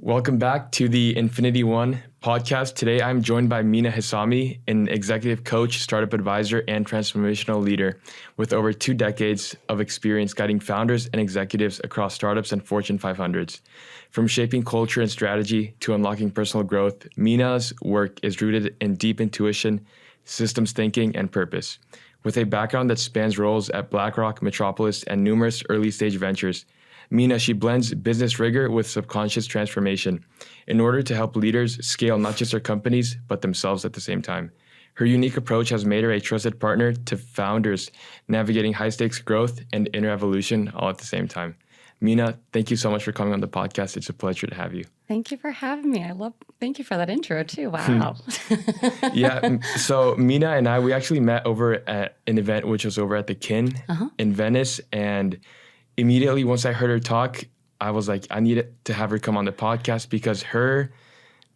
Welcome back to the Infinity One podcast. Today, I'm joined by Meena Hissami, an executive coach, startup advisor, and transformational leader with over 2 decades of experience guiding founders and executives across startups and Fortune 500s. From shaping culture and strategy to unlocking personal growth, Meena's work is rooted in deep intuition, systems thinking, and purpose. With a background that spans roles at BlackRock, Metropolis, and numerous early-stage ventures, Meena, she blends business rigor with subconscious transformation in order to help leaders scale not just their companies, but themselves at the same time. Her unique approach has made her a trusted partner to founders navigating high-stakes growth and inner evolution all at the same time. Meena, thank you so much for coming on the podcast. It's a pleasure to have you. Thank you for having me. Thank you for that intro too. Wow. Yeah. So Meena and we actually met over at an event, which was over at the Kin in Venice. And immediately once I heard her talk, I was like, I need to have her come on the podcast because her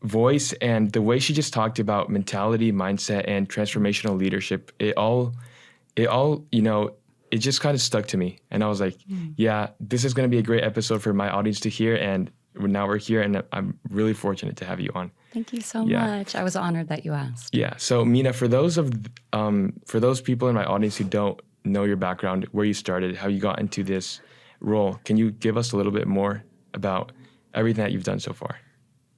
voice and the way she just talked about mentality, mindset, and transformational leadership, it just kind of stuck to me. And I was like, yeah, this is going to be a great episode for my audience to hear. And now we're here, and I'm really fortunate to have you on. Thank you so much. I was honored that you asked. Yeah. So Meena, for those people in my audience who don't know your background, where you started, how you got into this role, can you give us a little bit more about everything that you've done so far?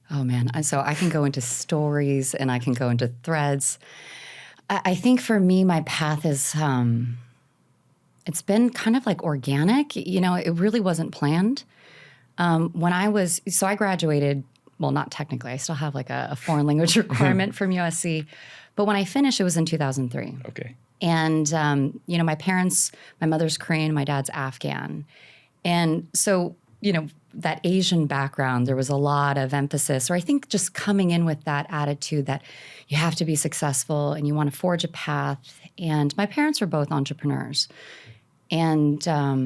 Oh man, so I can go into stories and I can go into threads. I think for me, my path is, it's been kind of like organic. It really wasn't planned. I graduated, well, not technically, I still have like a foreign language requirement from USC, but when I finished, it was in 2003. Okay. And, my mother's Korean, my dad's Afghan. And so, that Asian background, there was a lot of emphasis, or I think just coming in with that attitude that you have to be successful and you want to forge a path. And my parents were both entrepreneurs. And for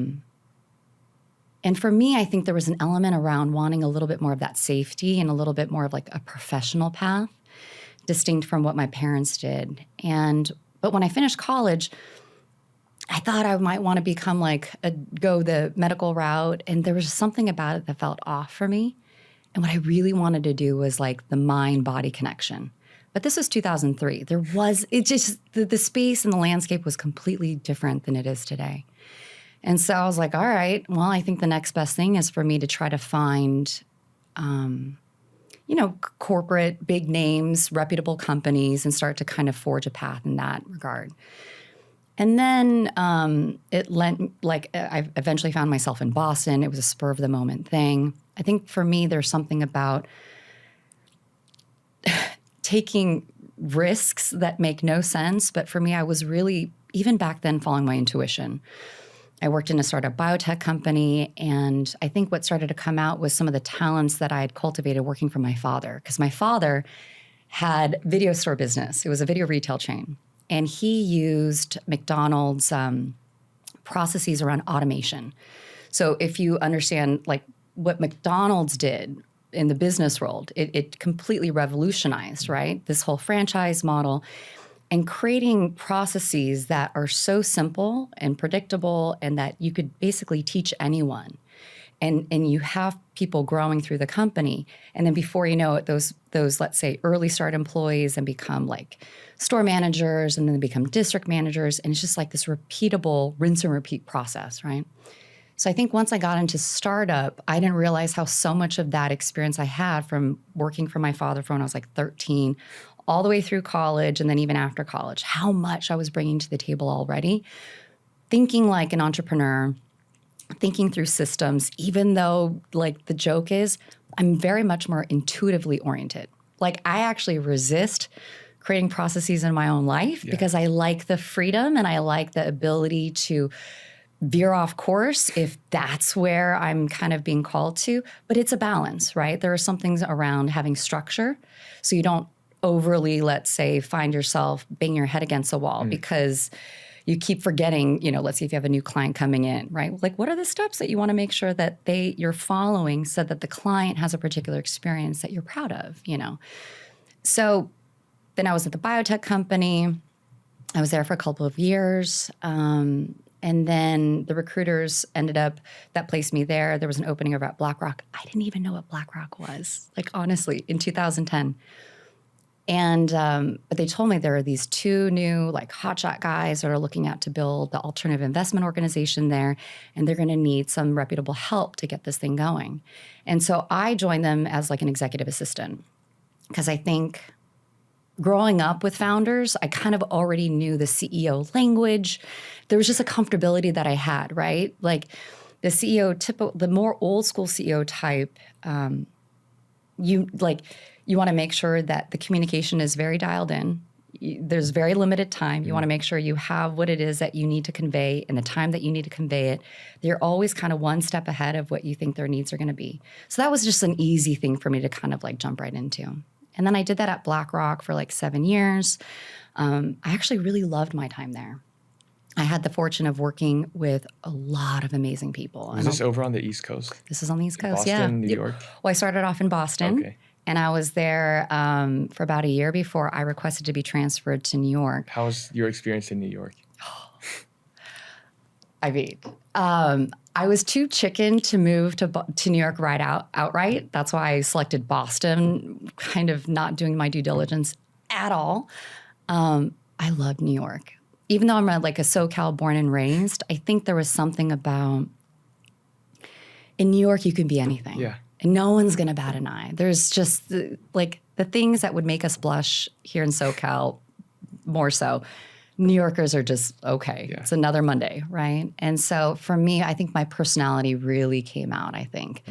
me, I think there was an element around wanting a little bit more of that safety and a little bit more of like a professional path, distinct from what my parents did. But when I finished college, I thought I might want to become go the medical route. And there was something about it that felt off for me. And what I really wanted to do was like the mind-body connection. But this was 2003. The space and the landscape was completely different than it is today. And so I was like, all right, well, I think the next best thing is for me to try to find, corporate, big names, reputable companies, and start to kind of forge a path in that regard. And then I eventually found myself in Boston. It was a spur of the moment thing. I think for me, there's something about taking risks that make no sense. But for me, I was really, even back then, following my intuition. I worked in a startup biotech company, and I think what started to come out was some of the talents that I had cultivated working for my father. Because my father had video store business. It was a video retail chain. And he used McDonald's processes around automation. So if you understand like what McDonald's did in the business world, it completely revolutionized, right? This whole franchise model and creating processes that are so simple and predictable and that you could basically teach anyone. And you have people growing through the company. And then before you know it, those let's say, early start employees and become like store managers, and then they become district managers. And it's just like this repeatable rinse and repeat process, right? So I think once I got into startup, I didn't realize how so much of that experience I had from working for my father from when I was like 13, all the way through college, and then even after college, how much I was bringing to the table already, thinking like an entrepreneur, thinking through systems, even though like the joke is, I'm very much more intuitively oriented. Like I actually resist creating processes in my own life because I like the freedom and I like the ability to veer off course if that's where I'm kind of being called to. But it's a balance, right? There are some things around having structure so you don't overly, let's say, find yourself banging your head against a wall because you keep forgetting, let's say if you have a new client coming in, right? Like what are the steps that you want to make sure that you're following so that the client has a particular experience that you're proud of, So then I was at the biotech company. I was there for a couple of years. And then the recruiters that placed me there. There was an opening over at BlackRock. I didn't even know what BlackRock was, like honestly, in 2010. And but they told me there are these two new like hotshot guys that are looking out to build the alternative investment organization there, and they're going to need some reputable help to get this thing going. And so I joined them as like an executive assistant because I think growing up with founders, I kind of already knew the CEO language. There was just a comfortability that I had, right? Like the the more old school CEO type, you want to make sure that the communication is very dialed in. There's very limited time. You want to make sure you have what it is that you need to convey in the time that you need to convey it. They're always kind of one step ahead of what you think their needs are going to be. So that was just an easy thing for me to kind of like jump right into. And then I did that at BlackRock for like 7 years. I actually really loved my time there. I had the fortune of working with a lot of amazing people. Is this over on the East Coast? This is on the East Coast, Boston, New York? Well, I started off in Boston. Okay. And I was there for about a year before I requested to be transferred to New York. How was your experience in New York? I mean, I was too chicken to move to New York outright. That's why I selected Boston, kind of not doing my due diligence at all. I loved New York. Even though I'm like a SoCal born and raised, I think there was something about, in New York, you can be anything. Yeah. And no one's going to bat an eye. There's just the things that would make us blush here in SoCal more so. New Yorkers are just okay. Yeah. It's another Monday, right? And so for me, I think my personality really came out, I think.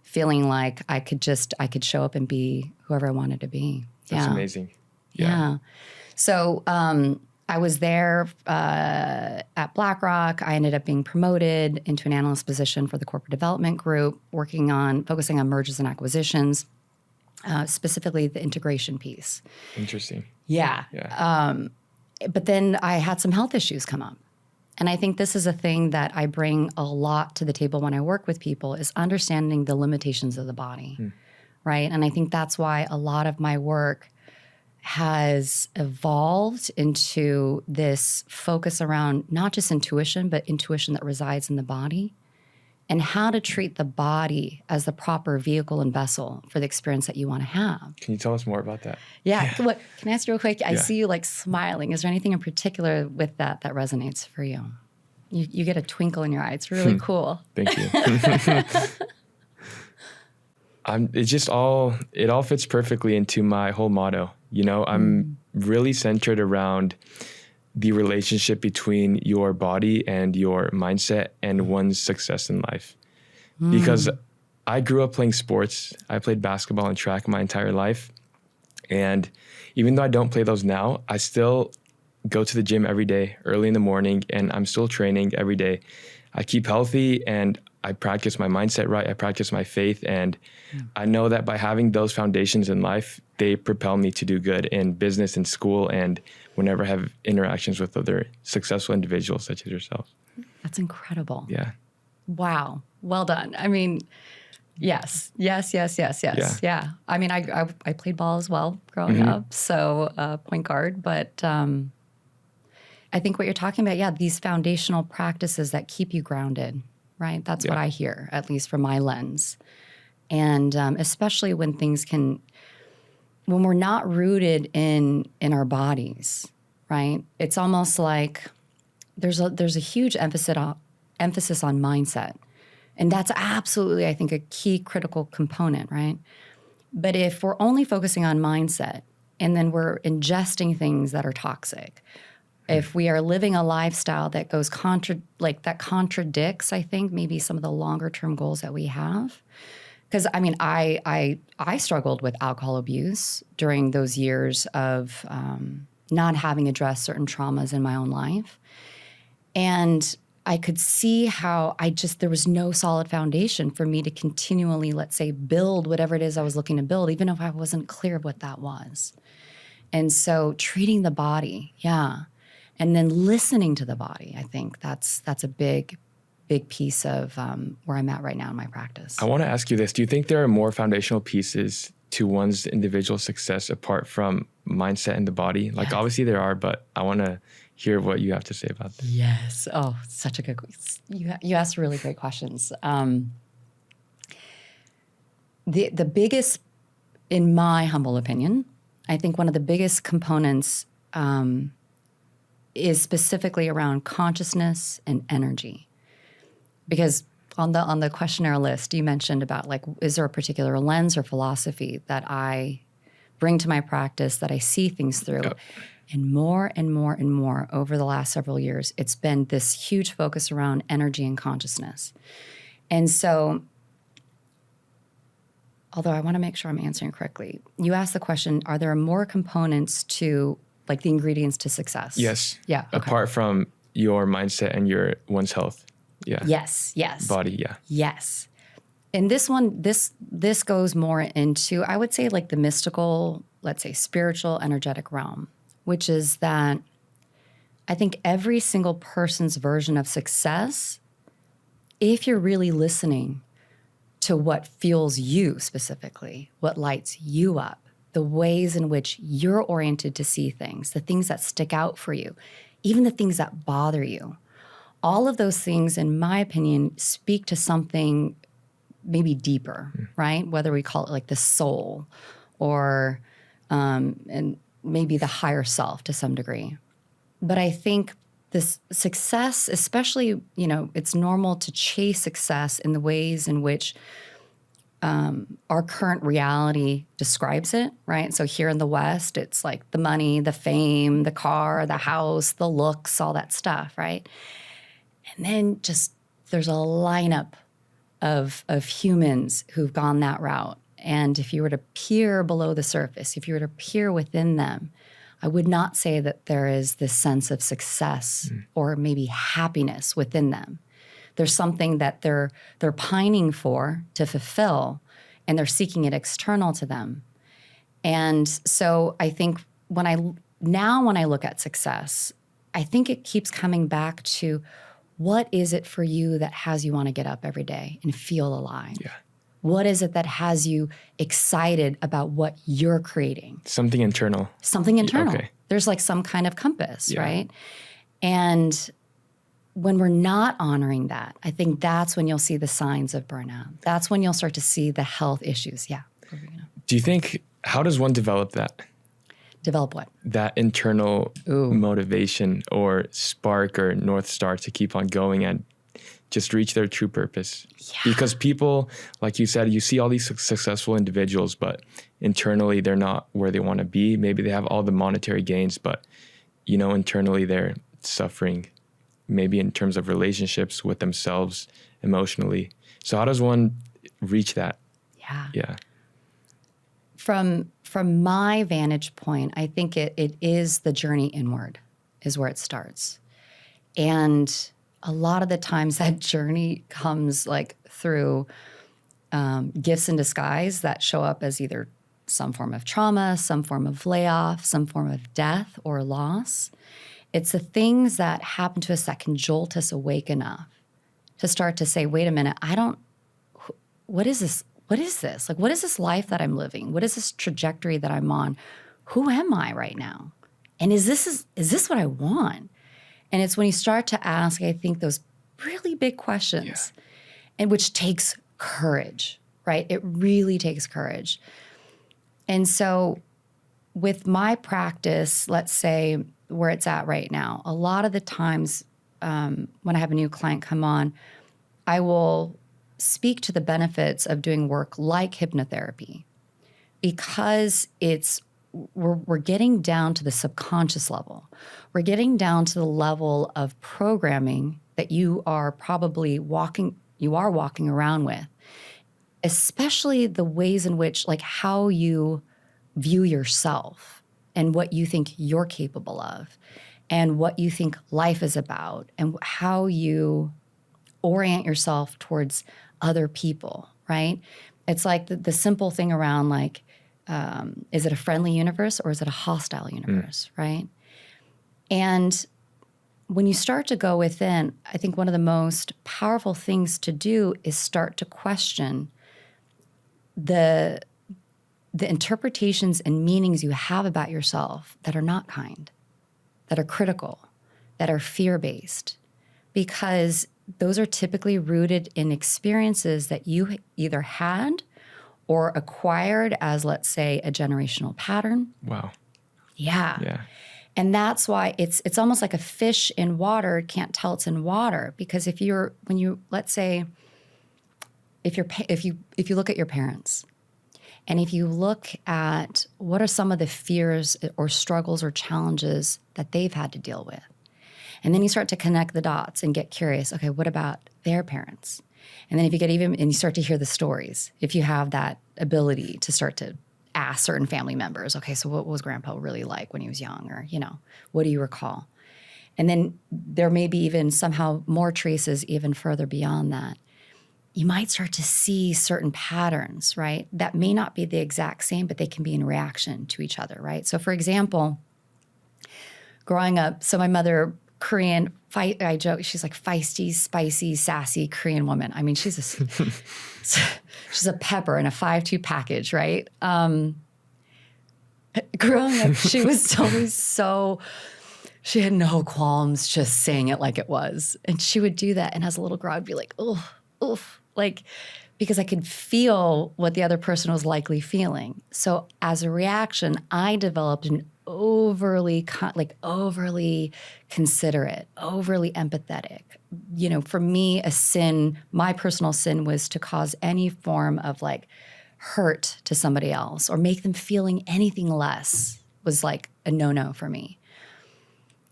Feeling like I could show up and be whoever I wanted to be. That's amazing. Yeah. So I was there at BlackRock. I ended up being promoted into an analyst position for the corporate development group, focusing on mergers and acquisitions, specifically the integration piece. Interesting. Yeah. But then I had some health issues come up. And I think this is a thing that I bring a lot to the table when I work with people is understanding the limitations of the body, right? And I think that's why a lot of my work has evolved into this focus around not just intuition, but intuition that resides in the body and how to treat the body as the proper vehicle and vessel for the experience that you want to have. Can you tell us more about that? Yeah. Can I ask you real quick? I see you like smiling. Is there anything in particular with that resonates for you? You get a twinkle in your eye. It's really cool. Thank you. It all fits perfectly into my whole motto. You know, I'm really centered around the relationship between your body and your mindset and one's success in life. Because I grew up playing sports. I played basketball and track my entire life. And even though I don't play those now, I still go to the gym every day, early in the morning, and I'm still training every day. I keep healthy and I practice my mindset right. I practice my faith. And I know that by having those foundations in life, they propel me to do good in business and school and whenever I have interactions with other successful individuals such as yourself. That's incredible. Yeah. Wow. Well done. I mean, yes. Yeah. I mean, I played ball as well growing up, so point guard. But I think what you're talking about, these foundational practices that keep you grounded, right? That's what I hear, at least from my lens. And especially when when we're not rooted in our bodies, right? It's almost like there's a huge emphasis on mindset. And that's absolutely, I think, a key critical component, right? But if we're only focusing on mindset and then we're ingesting things that are toxic, if we are living a lifestyle that goes that contradicts, I think, maybe some of the longer term goals that we have. Because I mean, I struggled with alcohol abuse during those years of not having addressed certain traumas in my own life. And I could see how there was no solid foundation for me to continually, let's say, build whatever it is I was looking to build, even if I wasn't clear of what that was. And so treating the body, and then listening to the body, I think that's a big piece of where I'm at right now in my practice. I want to ask you this. Do you think there are more foundational pieces to one's individual success apart from mindset and the body? Like, obviously there are, but I want to hear what you have to say about this. Yes. Oh, such a good question. You asked really great questions. The biggest, in my humble opinion, I think one of the biggest components is specifically around consciousness and energy. Because on the questionnaire list, you mentioned about like, is there a particular lens or philosophy that I bring to my practice that I see things through? Yep. And more and more and more over the last several years, it's been this huge focus around energy and consciousness. And so, although I want to make sure I'm answering correctly, you asked the question, are there more components to like the ingredients to success? Yes. Yeah. Okay. Apart from your mindset and your one's health. Yeah. Yes. Body. Yeah. Yes. And this one, this goes more into, I would say, like the mystical, let's say spiritual, energetic realm, which is that I think every single person's version of success, if you're really listening to what fuels you specifically, what lights you up, the ways in which you're oriented to see things, the things that stick out for you, even the things that bother you, all of those things, in my opinion, speak to something maybe deeper, right? Whether we call it like the soul or and maybe the higher self to some degree. But I think this success, especially, it's normal to chase success in the ways in which our current reality describes it, right? So here in the West, it's like the money, the fame, the car, the house, the looks, all that stuff, right? And then just there's a lineup of humans who've gone that route. And if you were to peer below the surface, if you were to peer within them, I would not say that there is this sense of success or maybe happiness within them. There's something that they're pining for to fulfill, and they're seeking it external to them. And so I think when I look at success, I think it keeps coming back to what is it for you that has you want to get up every day and feel alive? Yeah. What is it that has you excited about what you're creating? Something internal. Something internal. Okay. There's like some kind of compass, right? And when we're not honoring that, I think that's when you'll see the signs of burnout. That's when you'll start to see the health issues. Yeah. Do you think, how does one develop that? Develop what? That internal motivation or spark or North Star to keep on going and just reach their true purpose. Yeah. Because people, like you said, you see all these successful individuals, but internally they're not where they want to be. Maybe they have all the monetary gains, but internally they're suffering, maybe in terms of relationships with themselves emotionally. So how does one reach that? Yeah. From my vantage point, I think it is the journey inward is where it starts. And a lot of the times that journey comes like through gifts in disguise that show up as either some form of trauma, some form of layoff, some form of death or loss. It's the things that happen to us that can jolt us awake enough to start to say, wait a minute, what is this? What is this? Like, what is this life that I'm living? What is this trajectory that I'm on? Who am I right now? And is this what I want? And it's when you start to ask, I think, those really big questions, and which takes courage, right? It really takes courage. And so with my practice, let's say where it's at right now, a lot of the times when I have a new client come on, I will speak to the benefits of doing work like hypnotherapy, because we're getting down to the subconscious level. We're getting down to the level of programming that you are probably walking around with, especially the ways in which, like, how you view yourself and what you think you're capable of and what you think life is about and how you orient yourself towards other people, right? It's like the simple thing around, like, is it a friendly universe or is it a hostile universe, right? And when you start to go within, I think one of the most powerful things to do is start to question the interpretations and meanings you have about yourself that are not kind, that are critical, that are fear-based, because those are typically rooted in experiences that you either had or acquired as, let's say, a generational pattern. Wow. Yeah. Yeah. And that's why it's almost like a fish in water can't tell it's in water, because if you look at your parents, and if you look at what are some of the fears or struggles or challenges that they've had to deal with, and then you start to connect the dots and get curious, okay, what about their parents? And then if you get and you start to hear the stories, if you have that ability to start to ask certain family members, okay, so what was grandpa really like when he was young? Or, what do you recall? And then there may be even somehow more traces even further beyond that. You might start to see certain patterns, right? That may not be the exact same, but they can be in reaction to each other, right? So for example, growing up, so my mother, Korean, I joke, she's like feisty, spicy, sassy Korean woman. I mean, she's a pepper in a 5-2 package, right? Growing up, she was always she had no qualms just saying it like it was. And she would do that. And as a little girl, I'd be like, oh, oof, like, because I could feel what the other person was likely feeling. So as a reaction, I developed an overly considerate, overly empathetic. For me, my personal sin was to cause any form of like hurt to somebody else or make them feeling anything less was like a no-no for me.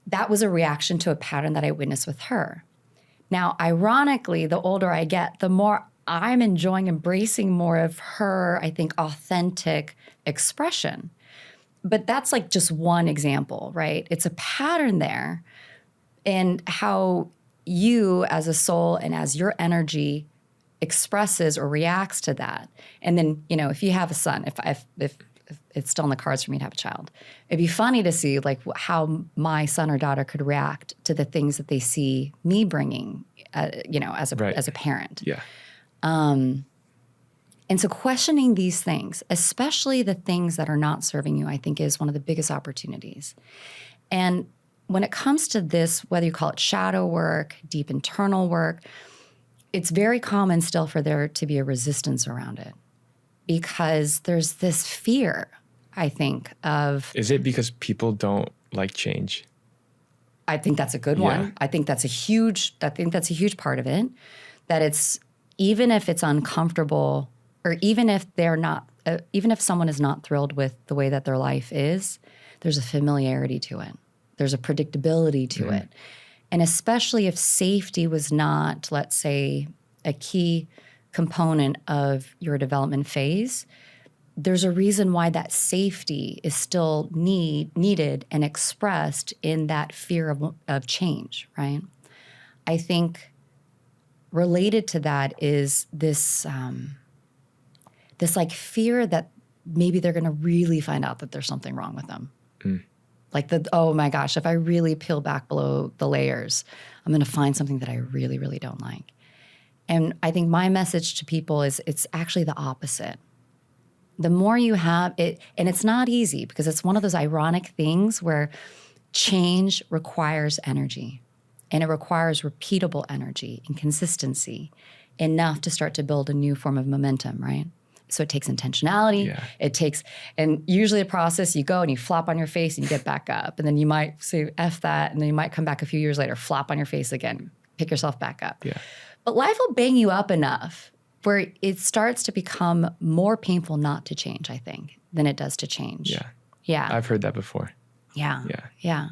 That was a reaction to a pattern that I witnessed with her. Now, ironically, the older I get, the more I'm enjoying embracing more of her, I think, authentic expression. But that's like just one example, right? It's a pattern there in how you as a soul and as your energy expresses or reacts to that. And then, if you have a son, if it's still in the cards for me to have a child, it'd be funny to see like how my son or daughter could react to the things that they see me bringing, as a parent. Yeah. And so questioning these things, especially the things that are not serving you, I think is one of the biggest opportunities. And when it comes to this, whether you call it shadow work, deep internal work, it's very common still for there to be a resistance around it, because there's this fear, I think, of... Is it because people don't like change? I think that's a good one. I think that's a huge part of it, that it's, even if it's uncomfortable, or even if even if someone is not thrilled with the way that their life is, there's a familiarity to it. There's a predictability to it. And especially if safety was not, let's say, a key component of your development phase, there's a reason why that safety is still needed and expressed in that fear of change, right? I think related to that is this like fear that maybe they're going to really find out that there's something wrong with them. Like oh my gosh, if I really peel back below the layers, I'm going to find something that I really, really don't like. And I think my message to people is it's actually the opposite. The more you have it, and it's not easy because it's one of those ironic things where change requires energy, and it requires repeatable energy and consistency enough to start to build a new form of momentum, right? So it takes intentionality. Yeah. And usually the process, you go and you flop on your face and you get back up. And then you might say, F that. And then you might come back a few years later, flop on your face again, pick yourself back up. Yeah. But life will bang you up enough where it starts to become more painful not to change, I think, than it does to change. Yeah. Yeah. I've heard that before. Yeah. Yeah. Yeah.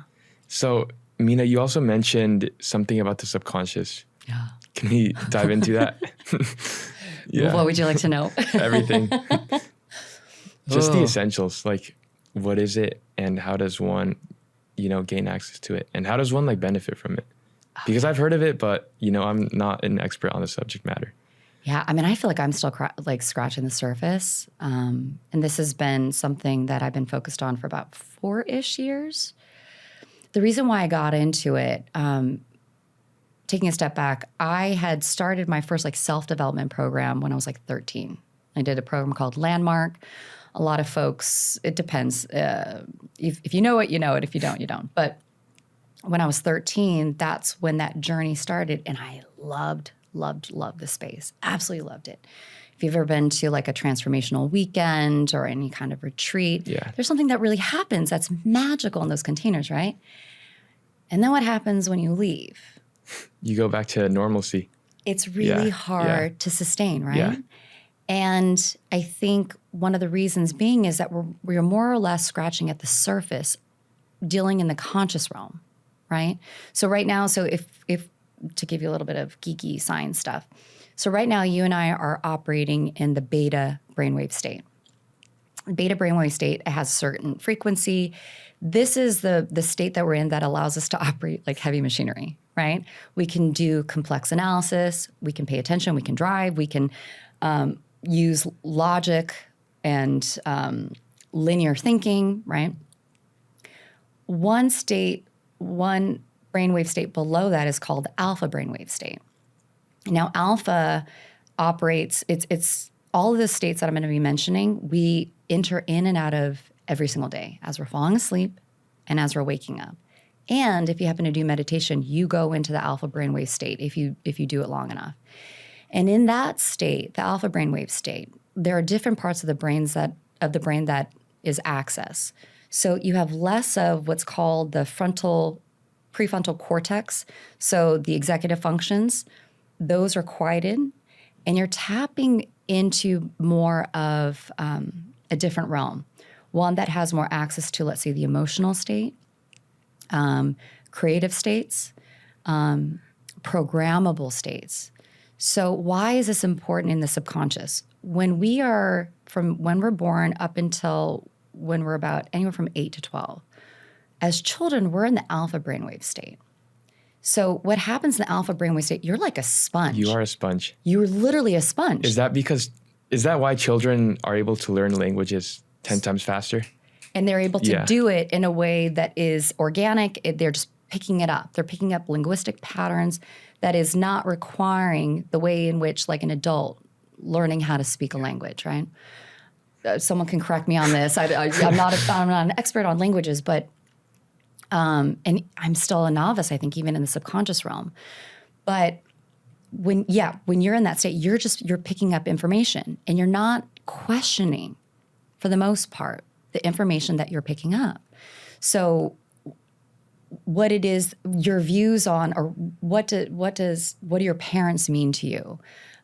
So, Meena, you also mentioned something about the subconscious. Yeah. Can we dive into that? Yeah. What would you like to know? Everything. Just the essentials. Like, what is it and how does one, gain access to it? And how does one benefit from it? Because I've heard of it, but, I'm not an expert on the subject matter. Yeah. I mean, I feel like I'm still scratching the surface. And this has been something that I've been focused on for about 4-ish years. The reason why I got into it, taking a step back, I had started my first self-development program when I was 13. I did a program called Landmark. A lot of folks, it depends. If you know it, you know it. If you don't, you don't. But when I was 13, that's when that journey started. And I loved the space. Absolutely loved it. If you've ever been to like a transformational weekend or any kind of retreat, there's something that really happens that's magical in those containers, right? And then what happens when you leave? You go back to normalcy. It's really hard to sustain, right? Yeah. And I think one of the reasons being is that we're more or less scratching at the surface, dealing in the conscious realm, right? So right now, if to give you a little bit of geeky science stuff, so right now you and I are operating in the beta brainwave state. Beta brainwave state has a certain frequency. This is the state that we're in that allows us to operate like heavy machinery, right? We can do complex analysis. We can pay attention. We can drive. We can use logic and linear thinking, right? One brainwave state below that is called alpha brainwave state. Now, alpha operates, it's all of the states that I'm going to be mentioning, we enter in and out of every single day as we're falling asleep and as we're waking up. And if you happen to do meditation, you go into the alpha brainwave state if you do it long enough. And in that state, the alpha brainwave state, there are different parts of the brain that is access. So you have less of what's called the prefrontal cortex. So the executive functions, those are quieted, and you're tapping into more of a different realm, one that has more access to, let's say, the emotional state, creative states, programmable states. So why is this important in the subconscious? When we're born up until when we're about anywhere from 8 to 12, as children, we're in the alpha brainwave state. So what happens in the alpha brainwave state, you're like a sponge. You are a sponge. You're literally a sponge. Is that why children are able to learn languages 10 times faster? And they're able to do it in a way that is organic. They're just picking it up. They're picking up linguistic patterns that is not requiring the way in which, like an adult, learning how to speak a language, right? Someone can correct me on this. I'm not an expert on languages, but and I'm still a novice, I think, even in the subconscious realm. But when you're in that state, you're picking up information and you're not questioning, for the most part, the information that you're picking up. So what it is, your views on, or what do your parents mean to you?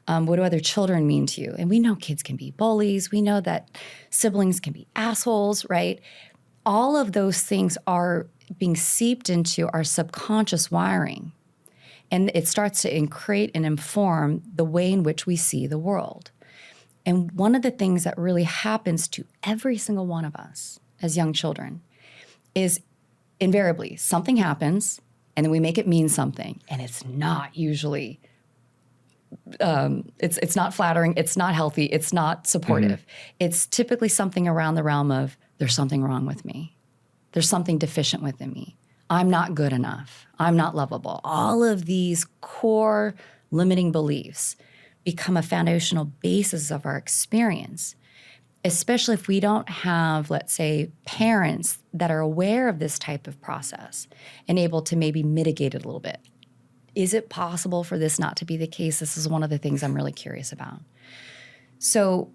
What do other children mean to you? And we know kids can be bullies. We know that siblings can be assholes, right? All of those things are being seeped into our subconscious wiring. And it starts to create and inform the way in which we see the world. And one of the things that really happens to every single one of us as young children is invariably something happens and then we make it mean something. And it's not usually, it's not flattering, it's not healthy, it's not supportive. It's typically something around the realm of, there's something wrong with me. There's something deficient within me. I'm not good enough. I'm not lovable. All of these core limiting beliefs become a foundational basis of our experience, especially if we don't have, let's say, parents that are aware of this type of process and able to maybe mitigate it a little bit. Is it possible for this not to be the case? This is one of the things I'm really curious about. So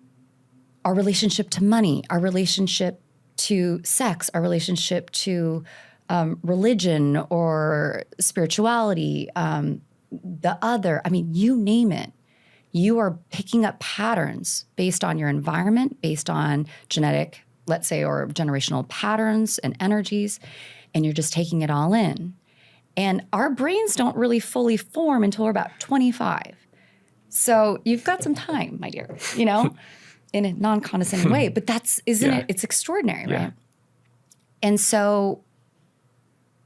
our relationship to money, our relationship to sex, our relationship to religion or spirituality, the other, I mean, you name it. You are picking up patterns based on your environment, based on genetic, let's say, or generational patterns and energies, and you're just taking it all in. And our brains don't really fully form until we're about 25. So you've got some time, my dear, in a non-condescending way, but isn't it? It's extraordinary, right? And so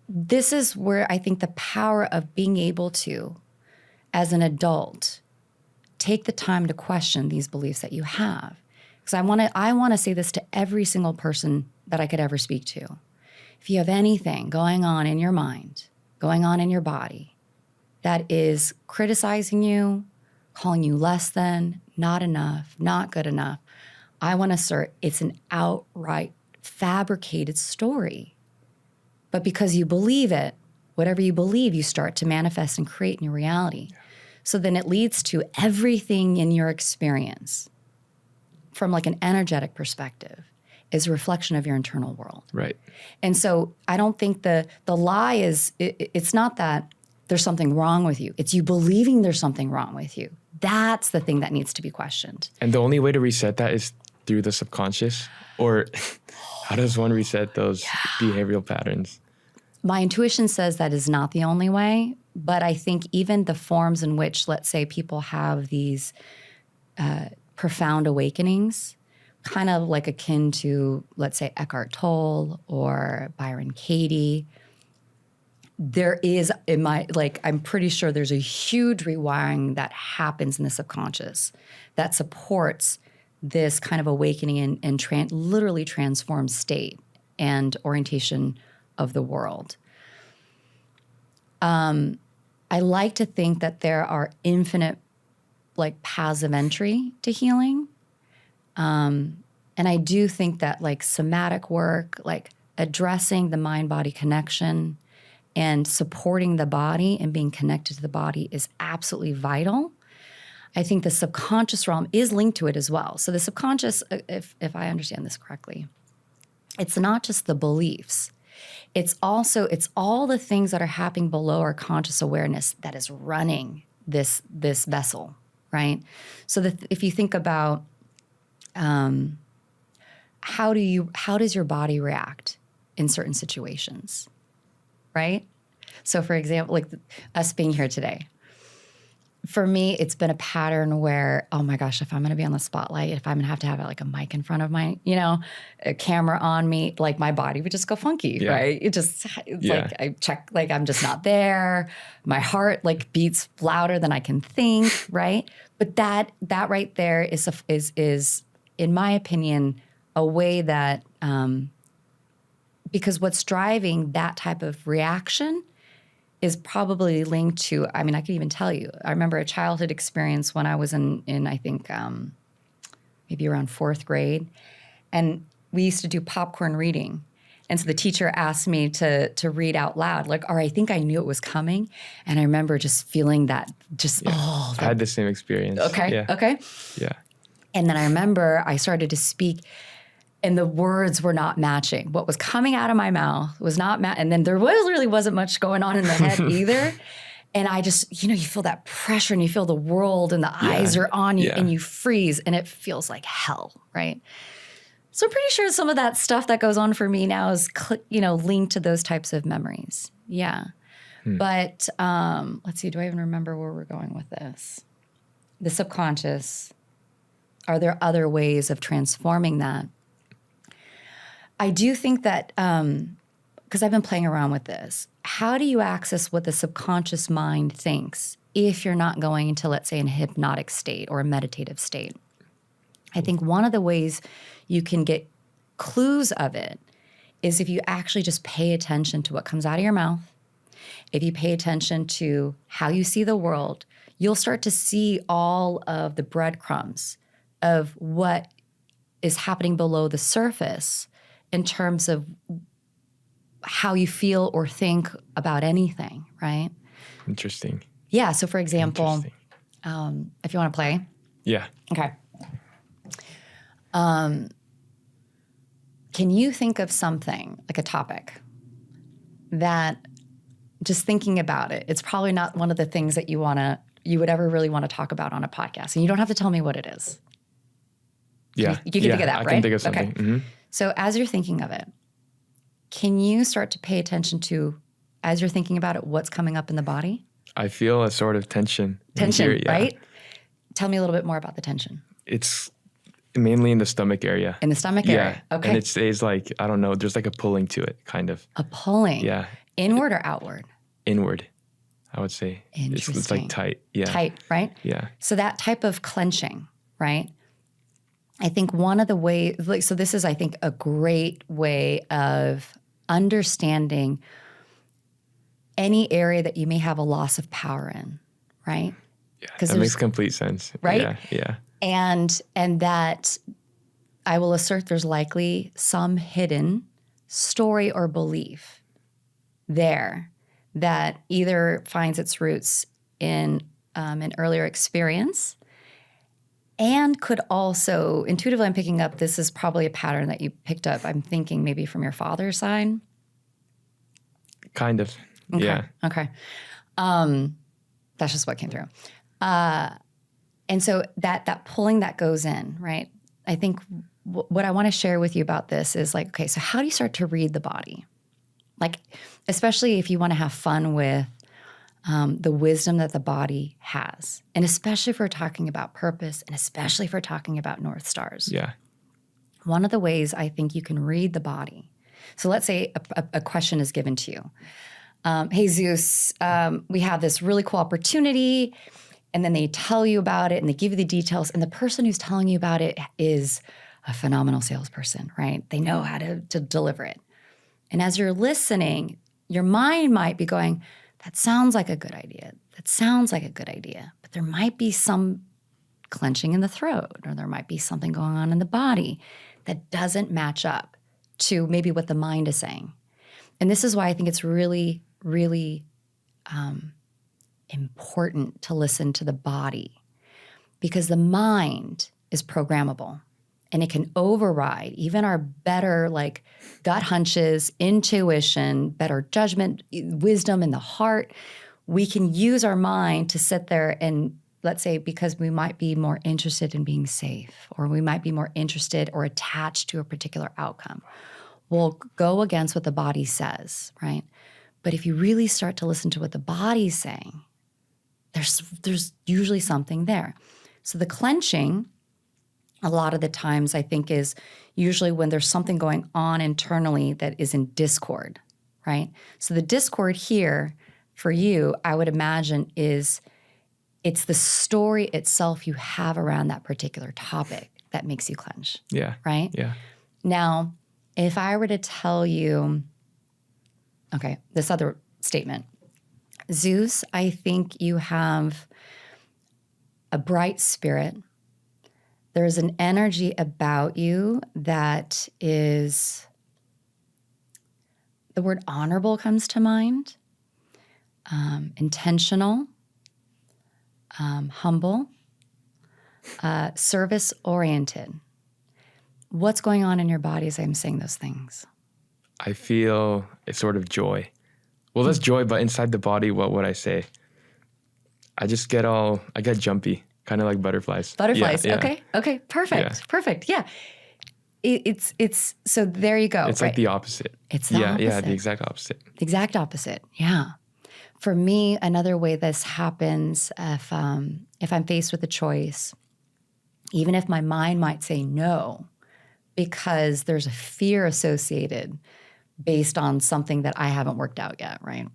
this is where I think the power of being able to, as an adult, take the time to question these beliefs that you have. Because I want to say this to every single person that I could ever speak to. If you have anything going on in your mind, going on in your body, that is criticizing you, calling you less than, not enough, not good enough, I want to assert it's an outright fabricated story. But because you believe it, Whatever you believe, you start to manifest and create in your reality. So then it leads to everything in your experience from like an energetic perspective is a reflection of your internal world. Right. And so I don't think the lie is, it's not that there's something wrong with you. It's you believing there's something wrong with you. That's the thing that needs to be questioned. And the only way to reset that is through the subconscious? Or how does one reset those behavioral patterns? My intuition says that is not the only way, but I think even the forms in which, let's say, people have these profound awakenings, kind of like akin to, let's say, Eckhart Tolle or Byron Katie, there is, I'm pretty sure there's a huge rewiring that happens in the subconscious that supports this kind of awakening and literally transformed state and orientation of the world. I like to think that there are infinite like paths of entry to healing. And I do think that like somatic work, like addressing the mind-body connection and supporting the body and being connected to the body is absolutely vital. I think the subconscious realm is linked to it as well. So the subconscious, if I understand this correctly, it's not just the beliefs. It's all the things that are happening below our conscious awareness that is running this vessel, right? So that if you think about how does your body react in certain situations, right? So for example, like us being here today, for me, it's been a pattern where, oh my gosh, if I'm going to be on the spotlight, if I'm going to have like a mic in front of my, a camera on me, like my body would just go funky, right? It's like I check, like I'm just not there. My heart like beats louder than I can think, right? But that right there is in my opinion, a way that, because what's driving that type of reaction is probably linked to, I could even tell you, I remember a childhood experience when I was in I think, maybe around 4th grade, and we used to do popcorn reading. And so the teacher asked me to read out loud, like, I think I knew it was coming. And I remember just feeling that, I had the same experience. Okay, yeah. okay. Yeah. And then I remember I started to speak, and the words were not matching. What was coming out of my mouth was not and then there really wasn't much going on in the head either. And I just, you feel that pressure and you feel the world and the eyes are on you and you freeze and it feels like hell, right? So I'm pretty sure some of that stuff that goes on for me now is, linked to those types of memories. Yeah. But let's see, do I even remember where we're going with this? The subconscious. Are there other ways of transforming that? I do think that, because I've been playing around with this, how do you access what the subconscious mind thinks if you're not going into, let's say, a hypnotic state or a meditative state? I think one of the ways you can get clues of it is if you actually just pay attention to what comes out of your mouth. If you pay attention to how you see the world, you'll start to see all of the breadcrumbs of what is happening below the surface in terms of how you feel or think about anything, right? Interesting. Yeah. So, for example, if you want to play. Yeah. Okay. Can you think of something, like a topic, that just thinking about it, it's probably not one of the things that you would ever really want to talk about on a podcast. And you don't have to tell me what it is. Yeah. You can think of that, right? I can think of something. Okay. Mm-hmm. So as you're thinking of it, can you start to pay attention to, as you're thinking about it, what's coming up in the body? I feel a sort of tension. Tension, right? Tell me a little bit more about the tension. It's mainly in the stomach area. In the stomach area? Okay. And it stays like, I don't know, there's like a pulling to it, kind of. A pulling? Yeah. Inward or outward? Inward, I would say. Interesting. It's like tight. Yeah. Tight, right? Yeah. So that type of clenching, right? I think one of the ways, so this is, I think, a great way of understanding any area that you may have a loss of power in, right? Yeah, that makes complete sense. Right? Yeah. And that I will assert there's likely some hidden story or belief there that either finds its roots in an earlier experience and could also, intuitively I'm picking up, this is probably a pattern that you picked up, I'm thinking maybe from your father's side. Kind of. Okay. Yeah. Okay. That's just what came through. And so that pulling that goes in, right? I think what I want to share with you about this is like, okay, so how do you start to read the body? Like, especially if you want to have fun with the wisdom that the body has. And especially if we're talking about purpose, and especially if we're talking about North Stars. Yeah. One of the ways I think you can read the body. So let's say a question is given to you. Hey, Zeus, we have this really cool opportunity. And then they tell you about it and they give you the details. And the person who's telling you about it is a phenomenal salesperson, right? They know how to deliver it. And as you're listening, your mind might be going, that sounds like a good idea. That sounds like a good idea. But there might be some clenching in the throat, or there might be something going on in the body that doesn't match up to maybe what the mind is saying. And this is why I think it's really, really important to listen to the body, because the mind is programmable and it can override even our better like gut hunches, intuition, better judgment, wisdom in the heart. We can use our mind to sit there and, let's say, because we might be more interested in being safe, or we might be more interested or attached to a particular outcome, we'll go against what the body says, right? But if you really start to listen to what the body's saying, there's usually something there. So the clenching, a lot of the times I think, is usually when there's something going on internally that is in discord, right? So the discord here for you, I would imagine, it's the story itself you have around that particular topic that makes you clench. Yeah. Right? Yeah. Now, if I were to tell you, okay, this other statement, Zeus, I think you have a bright spirit. There's an energy about you that is, the word honorable comes to mind, intentional, humble, service-oriented. What's going on in your body as I'm saying those things? I feel a sort of joy. Well, that's joy, but inside the body, what would I say? I get jumpy, kind of like butterflies. Butterflies. Yeah, Okay. Okay. Perfect. Yeah. Perfect. Yeah. It's so there you go. It's right? like the opposite. It's the opposite. Yeah, the exact opposite. The exact opposite. Yeah. For me, another way this happens, if I'm faced with a choice, even if my mind might say no, because there's a fear associated based on something that I haven't worked out yet, right?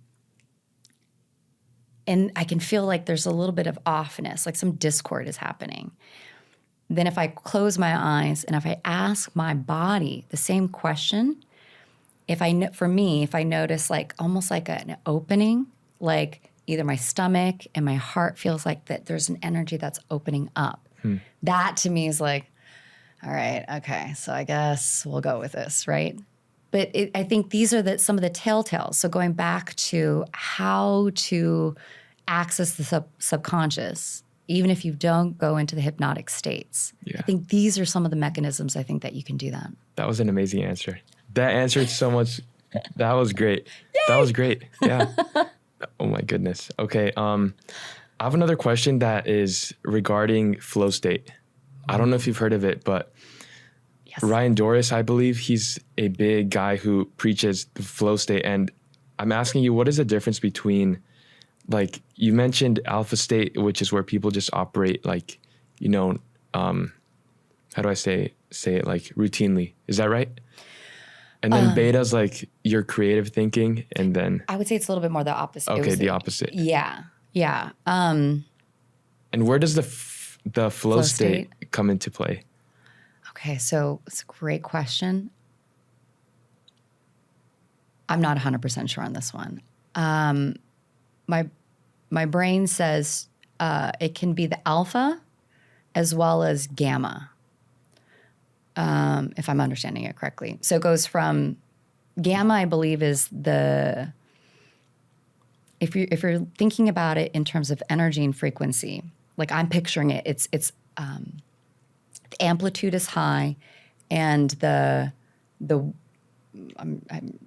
And I can feel like there's a little bit of offness, like some discord is happening. Then if I close my eyes and if I ask my body the same question, if I notice like almost like an opening, like either my stomach and my heart feels like that there's an energy that's opening up. That to me is like, all right, okay, so I guess we'll go with this, right? But I think these are some of the telltales. So going back to how to access the subconscious, even if you don't go into the hypnotic states. Yeah. I think these are some of the mechanisms I think that you can do that. That was an amazing answer. That answered so much. That was great. Yay! That was great. Yeah. Oh my goodness. Okay. I have another question that is regarding flow state. I don't know if you've heard of it, but Yes. Ryan Doris, I believe he's a big guy who preaches the flow state. And I'm asking you, what is the difference between, like, you mentioned alpha state, which is where people just operate like, how do I say it, like routinely? Is that right? And then beta's like your creative thinking, and then I would say it's a little bit more the opposite. Okay, the opposite. Yeah. Yeah. And where does the flow state come into play? Okay, so it's a great question. I'm not 100% sure on this one. My brain says it can be the alpha as well as gamma, if I'm understanding it correctly. So it goes from gamma, I believe, is the if you're thinking about it in terms of energy and frequency, like I'm picturing it, it's the amplitude is high, and I'm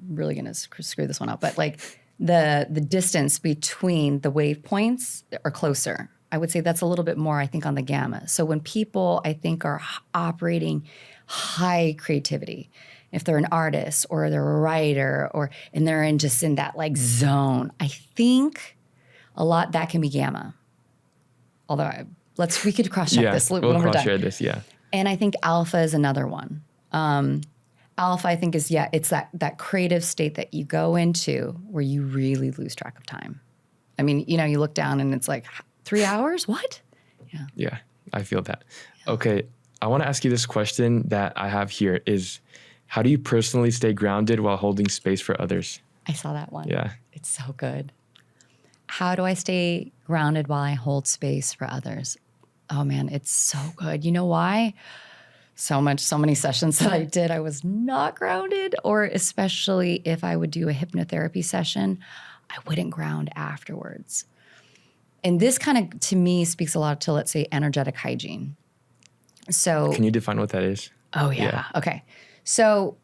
really gonna screw this one up, but like the distance between the wavepoints are closer. I would say that's a little bit more, I think, on the gamma. So when people, I think, are operating high creativity, if they're an artist or they're a writer and they're in that like zone, I think a lot that can be gamma. Although we could cross-check this when we'll we're cross-share done. this, yeah. And I think alpha is another one. Alpha, I think, is, it's that creative state that you go into where you really lose track of time. I mean, you look down and it's like 3 hours? What? Yeah, I feel that. Yeah. Okay, I want to ask you this question that I have here is, how do you personally stay grounded while holding space for others? I saw that one. Yeah. It's so good. How do I stay grounded while I hold space for others? Oh man, it's so good. You know why? So many sessions that I did, I was not grounded, or especially if I would do a hypnotherapy session, I wouldn't ground afterwards. And this kind of, to me, speaks a lot to, let's say, energetic hygiene. So, can you define what that is? Oh, yeah. Okay. So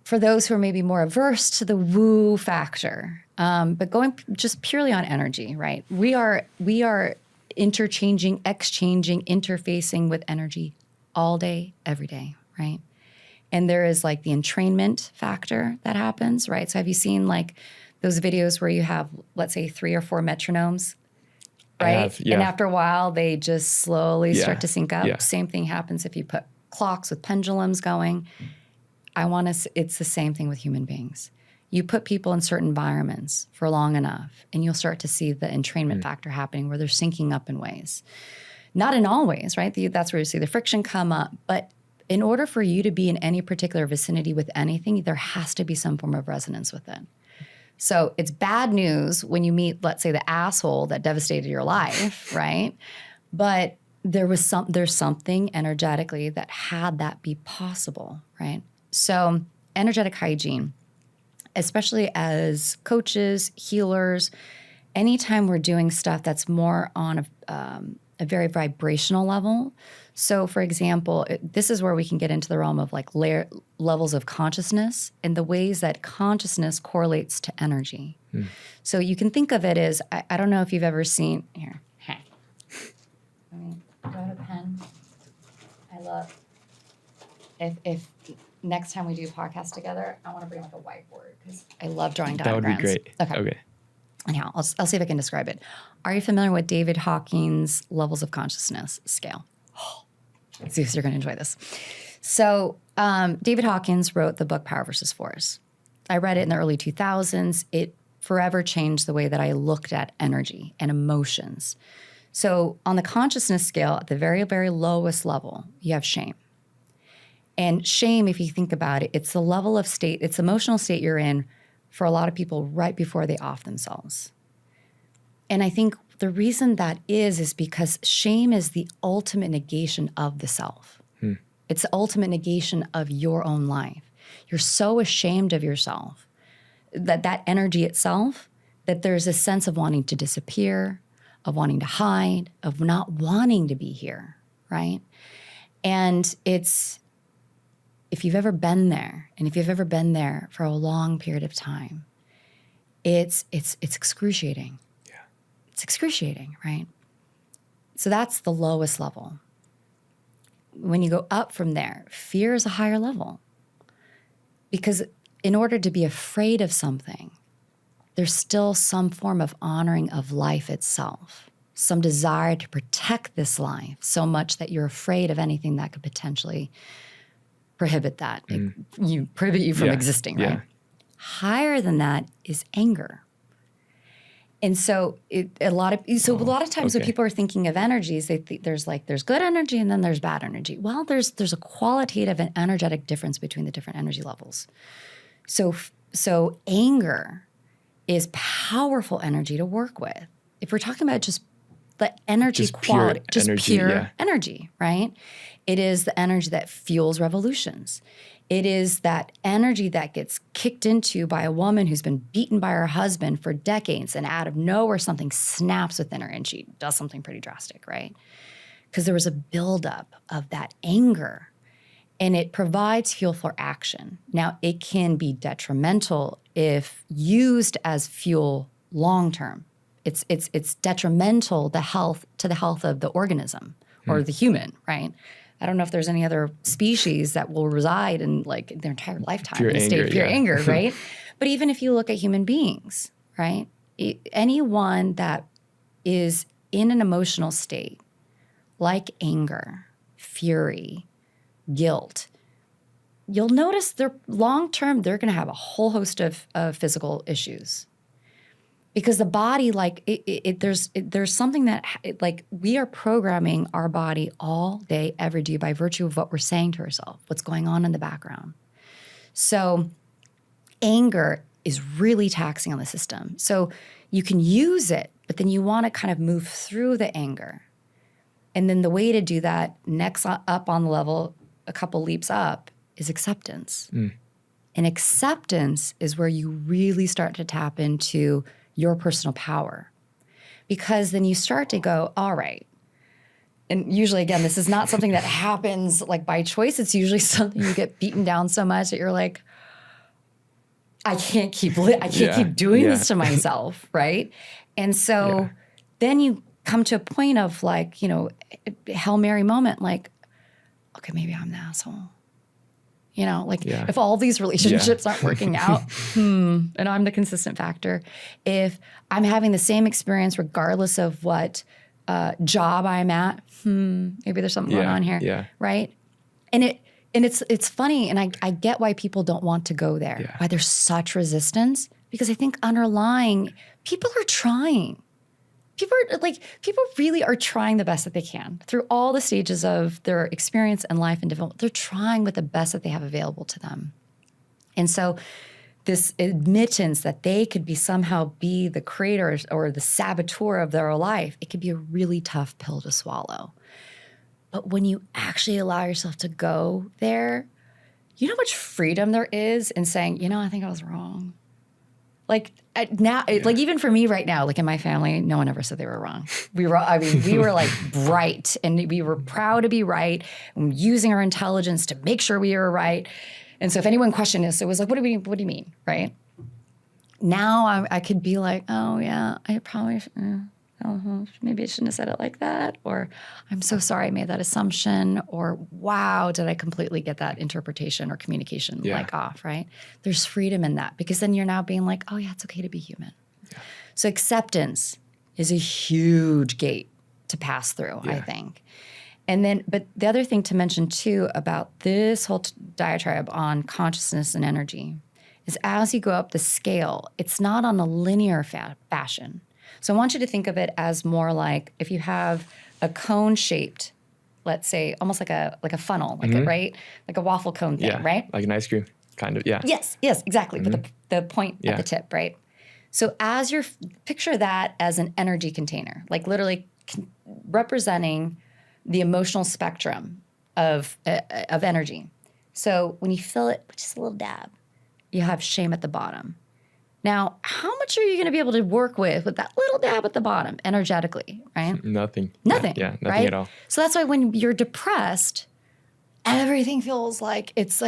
for those who are maybe more averse to the woo factor, but going just purely on energy, right? We are interchanging, exchanging, interfacing with energy all day, every day, right? And there is like the entrainment factor that happens, right? So have you seen like those videos where you have, let's say, 3 or 4 metronomes, right? I have, yeah. And after a while, they just slowly start to sync up. Yeah. Same thing happens if you put clocks with pendulums going. It's the same thing with human beings. You put people in certain environments for long enough, and you'll start to see the entrainment factor happening where they're syncing up in ways. Not in all ways, right? That's where you see the friction come up. But in order for you to be in any particular vicinity with anything, there has to be some form of resonance with it. So it's bad news when you meet, let's say, the asshole that devastated your life, right? But there's something energetically that had that be possible, right? So energetic hygiene, especially as coaches, healers, anytime we're doing stuff that's more on a very vibrational level. So for example, this is where we can get into the realm of like levels of consciousness and the ways that consciousness correlates to energy. So you can think of it as, I don't know if you've ever seen, here. Do I have a pen? I love, if next time we do a podcast together, I want to bring like a whiteboard because I love drawing diagrams. That would be great. Okay. Anyhow, I'll see if I can describe it. Are you familiar with David Hawkins' levels of consciousness scale? Zeus, you're going to enjoy this. So David Hawkins wrote the book Power versus Force. I read it in the early 2000s. It forever changed the way that I looked at energy and emotions. So on the consciousness scale, at the very, very lowest level, you have shame. And shame, if you think about it, it's the level of state, it's the emotional state you're in for a lot of people right before they off themselves. And I think the reason that is because shame is the ultimate negation of the self. It's the ultimate negation of your own life. You're so ashamed of yourself, that energy itself, that there's a sense of wanting to disappear, of wanting to hide, of not wanting to be here, right? And if you've ever been there, and if you've ever been there for a long period of time, it's excruciating. Yeah. It's excruciating, right? So that's the lowest level. When you go up from there, fear is a higher level. Because in order to be afraid of something, there's still some form of honoring of life itself, some desire to protect this life so much that you're afraid of anything that could potentially prohibit that. Prohibit you from existing, right? Yeah. Higher than that is anger. And so a lot of times when people are thinking of energies, they think there's good energy and then there's bad energy. Well, there's a qualitative and energetic difference between the different energy levels. So anger is powerful energy to work with. If we're talking about just the energy quality, just pure energy, right? It is the energy that fuels revolutions. It is that energy that gets kicked into by a woman who's been beaten by her husband for decades, and out of nowhere something snaps within her and she does something pretty drastic, right? Because there was a buildup of that anger, and it provides fuel for action. Now, it can be detrimental if used as fuel long term. It's detrimental to the health of the organism or the human, right? I don't know if there's any other species that will reside in like their entire lifetime in a state of pure anger, right? But even if you look at human beings, right? Anyone that is in an emotional state like anger, fury, guilt, you'll notice they're long term, they're going to have a whole host of physical issues. Because the body, like, there's something that, like, we are programming our body all day, every day by virtue of what we're saying to ourselves, what's going on in the background. So anger is really taxing on the system. So you can use it, but then you want to kind of move through the anger. And then the way to do that, next up on the level, a couple leaps up, is acceptance. And acceptance is where you really start to tap into your personal power. Because then you start to go, all right. And usually, again, this is not something that happens like by choice. It's usually something you get beaten down so much that you're like, I can't keep doing this to myself, right? And so then you come to a point of like, you know, Hail Mary moment, like, okay, maybe I'm the asshole. You know, like if all these relationships aren't working out, and I'm the consistent factor. If I'm having the same experience regardless of what job I'm at, maybe there's something going on here, right? And it's funny, and I get why people don't want to go there, why there's such resistance, because I think underlying, people are trying. People really are trying the best that they can through all the stages of their experience and life and development. They're trying with the best that they have available to them. And so this admittance that they could somehow be the creators or the saboteur of their life, it could be a really tough pill to swallow. But when you actually allow yourself to go there, you know how much freedom there is in saying, you know, I think I was wrong. Like now, like even for me right now, like in my family, no one ever said they were wrong. We were like bright, and we were proud to be right, and using our intelligence to make sure we were right. And so if anyone questioned us, it was like, what do you mean, right? Now I could be like, oh yeah, I probably, maybe I shouldn't have said it like that, or I'm so sorry I made that assumption, or wow, did I completely get that interpretation or communication like off, right? There's freedom in that, because then you're now being like, oh yeah, it's okay to be human. So acceptance is a huge gate to pass through, I think. And then, but the other thing to mention too about this whole diatribe on consciousness and energy is as you go up the scale, it's not on a linear fashion. So I want you to think of it as more like if you have a cone-shaped, let's say, almost like a funnel, like right, like a waffle cone thing, right? Like an ice cream, kind of, Yes, exactly. But the point at the tip, right? So as you're picture that as an energy container, like literally representing the emotional spectrum of energy. So when you fill it with just a little dab, you have shame at the bottom. Now, how much are you going to be able to work with that little dab at the bottom energetically, right? Nothing. Nothing. Yeah, nothing right? at all. So that's why when you're depressed, everything feels like it's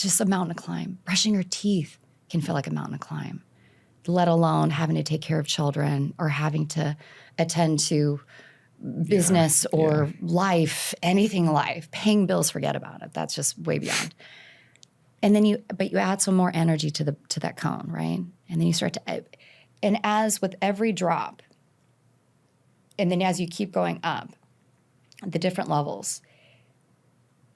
just a mountain to climb. Brushing your teeth can feel like a mountain to climb, let alone having to take care of children or having to attend to business or life, anything life, paying bills, forget about it. That's just way beyond. And then you add some more energy to that cone, right? And then you start to, and as with every drop, and then as you keep going up, the different levels,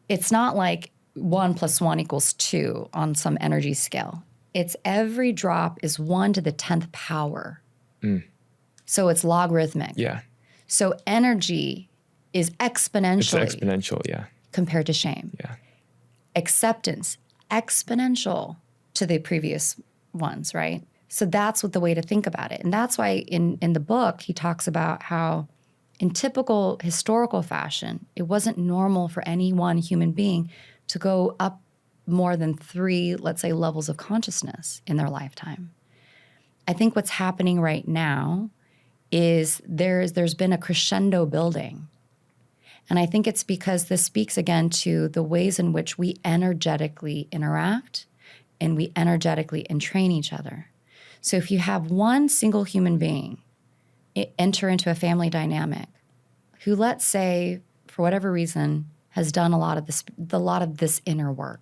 it's not like 1 + 1 = 2 on some energy scale. It's every drop is 1 to the 10th power. So it's logarithmic. Yeah. So energy is exponentially. It's exponential, compared to shame. Yeah. Acceptance, exponential to the previous ones, right? So that's what the way to think about it. And that's why in the book, he talks about how in typical historical fashion, it wasn't normal for any one human being to go up more than 3, let's say, levels of consciousness in their lifetime. I think what's happening right now is there's been a crescendo building. And I think it's because this speaks again to the ways in which we energetically interact and we energetically entrain each other. So if you have one single human being enter into a family dynamic who, let's say, for whatever reason, has done a lot of this inner work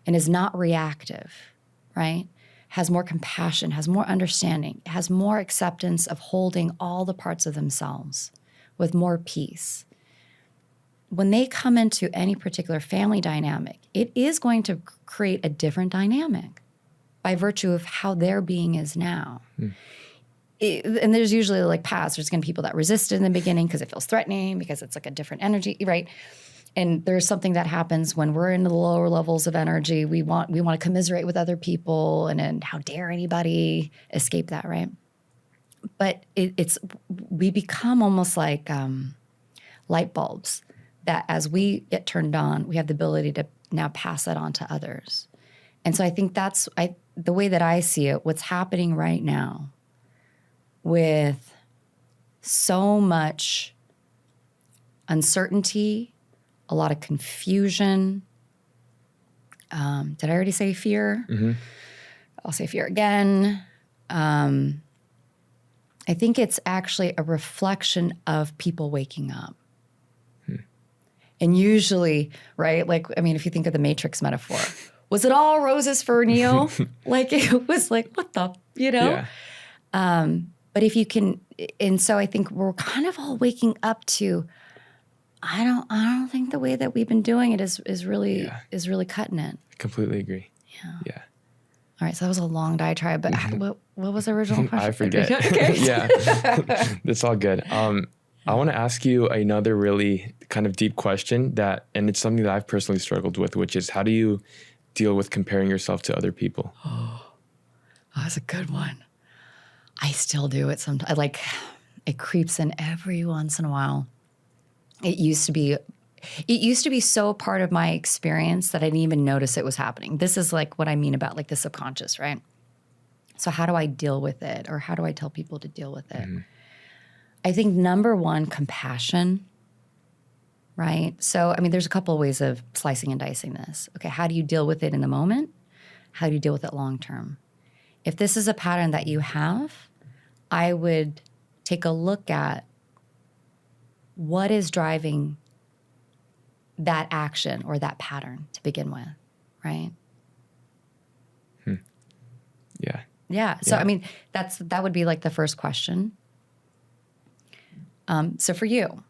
and is not reactive, right? Has more compassion, has more understanding, has more acceptance of holding all the parts of themselves with more peace. When they come into any particular family dynamic, it is going to create a different dynamic by virtue of how their being is now. And there's usually like paths. There's going to be people that resist it in the beginning because it feels threatening, because it's like a different energy, right? And there's something that happens when we're in the lower levels of energy. We want to commiserate with other people, and how dare anybody escape that, right? But we become almost like light bulbs that as we get turned on, we have the ability to now pass that on to others. And so I think that's the way that I see it, what's happening right now with so much uncertainty, a lot of confusion. Did I already say fear? Mm-hmm. I'll say fear again. I think it's actually a reflection of people waking up. And usually, right, like, I mean, if you think of the Matrix metaphor, was it all roses for Neo? Like, it was like, what the, Yeah. But if you can, and so I think we're kind of all waking up to, I don't think the way that we've been doing it is really cutting it. I completely agree. Yeah. All right, so that was a long diatribe, but what was the original question? I forget. Okay. Yeah, that's all good. I want to ask you another really kind of deep question and it's something that I've personally struggled with, which is, how do you deal with comparing yourself to other people? Oh, that's a good one. I still do it sometimes. It creeps in every once in a while. It used to be so part of my experience that I didn't even notice it was happening. This is like what I mean about like the subconscious, right? So how do I deal with it, or how do I tell people to deal with it? Mm-hmm. I think number one, compassion, right? So, I mean, there's a couple of ways of slicing and dicing this. Okay, how do you deal with it in the moment? How do you deal with it long term? If this is a pattern that you have, I would take a look at what is driving that action or that pattern to begin with, right? Yeah. Yeah. So, I mean, that would be like the first question. So for you,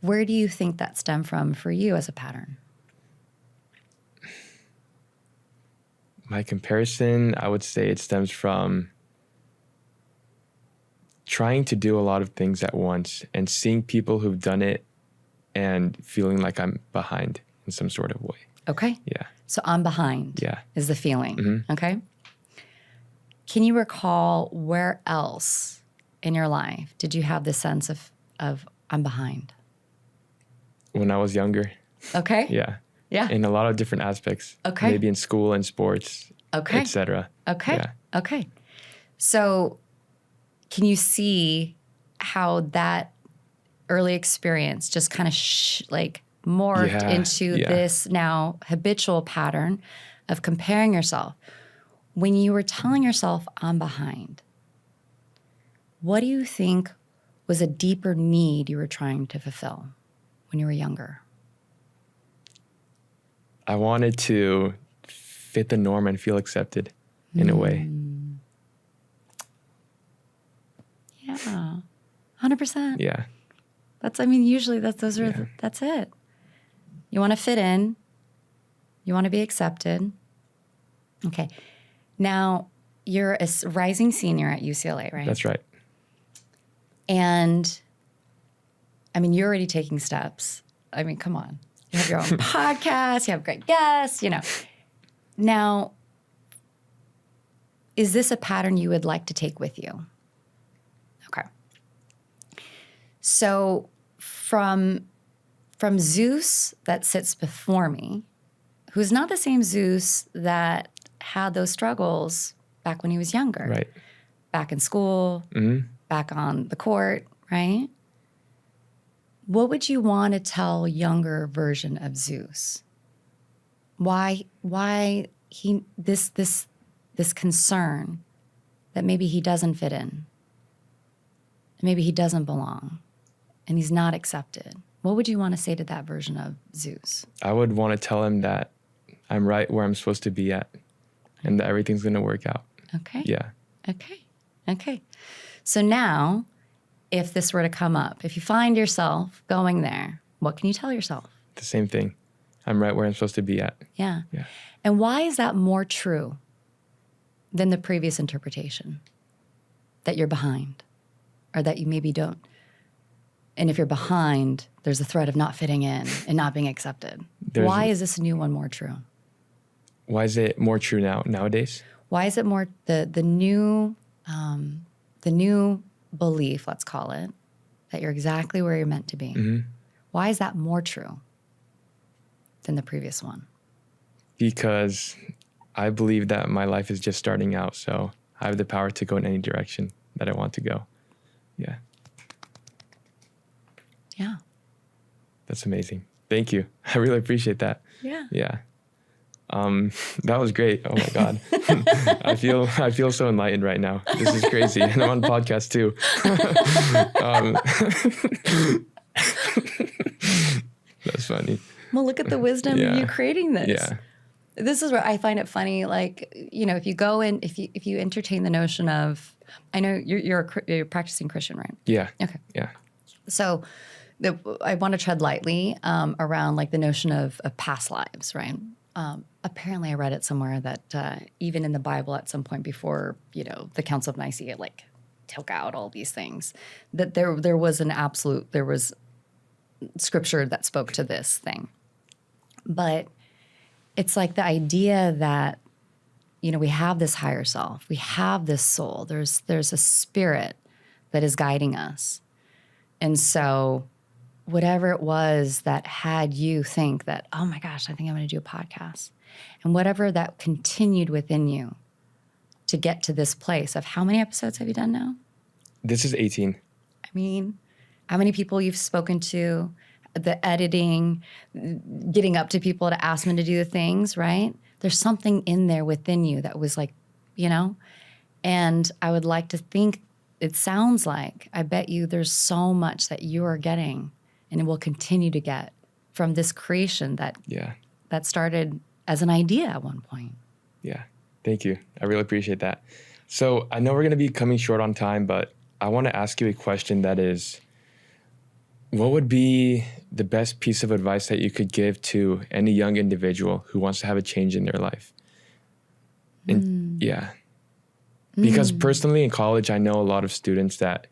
where do you think that stemmed from for you as a pattern? My comparison, I would say it stems from trying to do a lot of things at once and seeing people who've done it and feeling like I'm behind in some sort of way. Okay. Yeah. So I'm behind. Yeah. Is the feeling. Mm-hmm. Okay. Can you recall where else in your life did you have this sense of I'm behind? When I was younger. Okay. Yeah. Yeah. In a lot of different aspects. Okay. Maybe in school and sports. Okay. Etc. Okay. Yeah. Okay. So can you see how that early experience just kind of morphed into this now habitual pattern of comparing yourself? When you were telling yourself, I'm behind, what do you think was a deeper need you were trying to fulfill when you were younger? I wanted to fit the norm and feel accepted in a way. Yeah, 100%. Yeah. Usually that's it. You want to fit in. You want to be accepted. Okay. Now, you're a rising senior at UCLA, right? That's right. And, you're already taking steps. Come on. You have your own podcast. You have great guests, Now, is this a pattern you would like to take with you? Okay. So from Zeus that sits before me, who's not the same Zeus that had those struggles back when he was younger, Right. back in school, Mm-hmm. back on the court, right? What would you want to tell younger version of Zeus? Why he this concern that maybe he doesn't fit in, maybe he doesn't belong, and he's not accepted. What would you want to say to that version of Zeus? I would want to tell him that I'm right where I'm supposed to be at and that everything's going to work out. Okay. Yeah. Okay. So now, if this were to come up, if you find yourself going there, what can you tell yourself? The same thing. I'm right where I'm supposed to be at. Yeah. Yeah. And why is that more true than the previous interpretation? That you're behind or that you maybe don't. And if you're behind, there's a threat of not fitting in and not being accepted. Why is this new one more true? Why is it more true nowadays? Why is it more the new belief, let's call it, that you're exactly where you're meant to be? Mm-hmm. Why is that more true than the previous one? Because I believe that my life is just starting out, so I have the power to go in any direction that I want to go. Yeah. Yeah. That's amazing. Thank you. I really appreciate that. Yeah. Yeah. That was great. Oh my God. I feel so enlightened right now. This is crazy. And I'm on a podcast too. That's funny. Well, look at the wisdom Yeah. in you creating this. Yeah. This is where I find it funny. Like, you know, if you go in, if you entertain the notion of, I know you're a practicing Christian, right? Yeah. Okay. Yeah. So I want to tread lightly around like the notion of past lives, right? Apparently I read it somewhere that even in the Bible at some point before, you know, the Council of Nicaea, like took out all these things, that there was scripture that spoke to this thing. But it's like the idea that, you know, we have this higher self, we have this soul, there's a spirit that is guiding us. And so whatever it was that had you think that, oh my gosh, I think I'm going to do a podcast, and whatever that continued within you to get to this place of how many episodes have you done now? This is 18. I mean, how many people you've spoken to, the editing, getting up to people to ask them to do the things, right? There's something in there within you that was like, you know, and I would like to think, it sounds like, I bet you there's so much that you are getting and will continue to get from this creation that started as an idea at one point. Yeah. Thank you. I really appreciate that. So I know we're going to be coming short on time, but I want to ask you a question that is, what would be the best piece of advice that you could give to any young individual who wants to have a change in their life? And yeah. Because personally in college, I know a lot of students that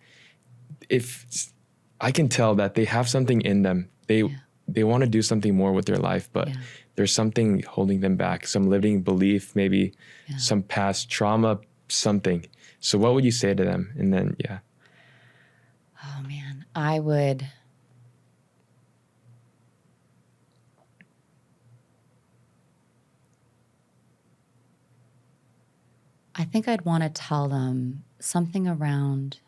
if I can tell that they have something in them, they want to do something more with their life, but there's something holding them back, some limiting belief, maybe some past trauma, something. So what would you say to them? And then, Oh man, I think I'd want to tell them something around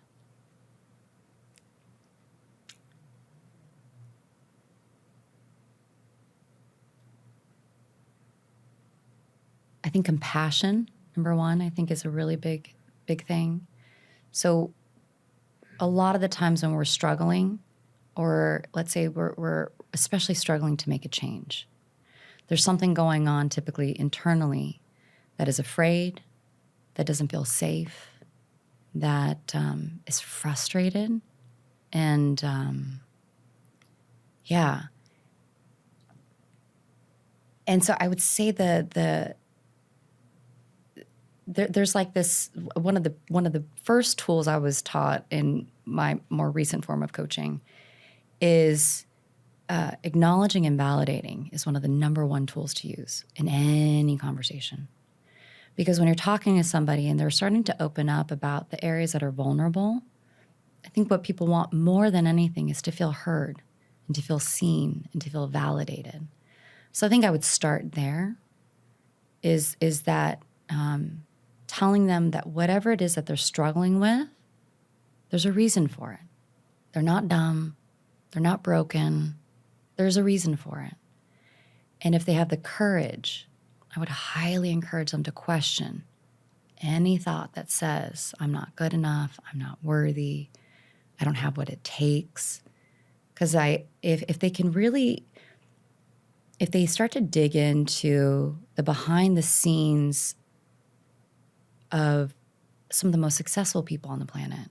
I think compassion, number one, I think is a really big thing. So a lot of the times when we're struggling, or let's say we're especially struggling to make a change, there's something going on typically internally that is afraid, that doesn't feel safe, that is frustrated. And And so I would say there's like this, one of the first tools I was taught in my more recent form of coaching is acknowledging and validating is one of the number one tools to use in any conversation. Because when you're talking to somebody and they're starting to open up about the areas that are vulnerable, I think what people want more than anything is to feel heard and to feel seen and to feel validated. So I think I would start there, is that telling them that whatever it is that they're struggling with, there's a reason for it. They're not dumb. They're not broken. There's a reason for it. And if they have the courage, I would highly encourage them to question any thought that says, I'm not good enough, I'm not worthy, I don't have what it takes. Because if they can really, if they start to dig into the behind the scenes of some of the most successful people on the planet,